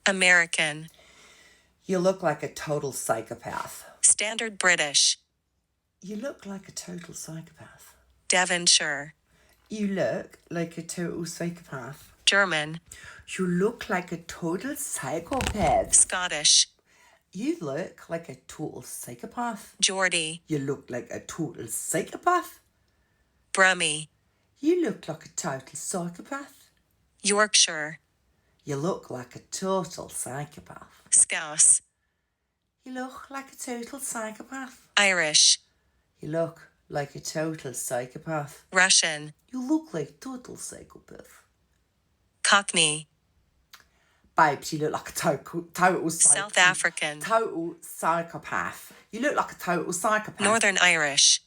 American. You look like a total psychopath. Standard British. You look like a total psychopath. Devonshire. You look like a total psychopath. German. You look like a total psychopath. Scottish. You look like a total psychopath. Geordie. You look like a total psychopath. Brummie. You look like a total psychopath. Yorkshire. You look like a total psychopath. Scouse. You look like a total psychopath. Irish. You look like a total psychopath. Russian. You look like a total psychopath. Cockney. Babes, you look like a total South African. Total psychopath. You look like a total psychopath. Northern Irish.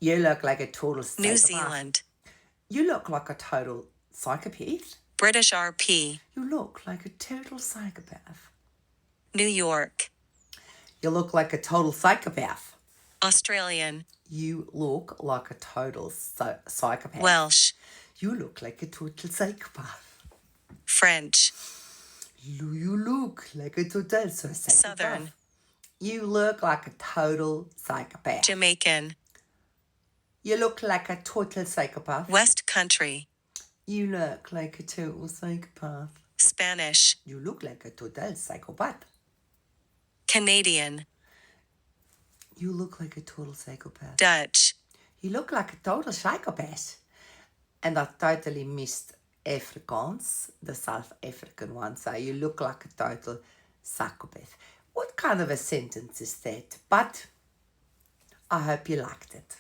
You look like a total psychopath. New Zealand. You look like a total psychopath. British RP. You look like a total psychopath. New York. You look like a total psychopath. Australian. You look like a total psychopath. Welsh. You look like a total psychopath. French. You look like a total psychopath. Southern. You look like a total psychopath. Jamaican. You look like a total psychopath. West Country. You look like a total psychopath. Spanish. You look like a total psychopath. Canadian. You look like a total psychopath. Dutch. You look like a total psychopath. And I totally missed Afrikaans, the South African one. So you look like a total psychopath. What kind of a sentence is that? But I hope you liked it.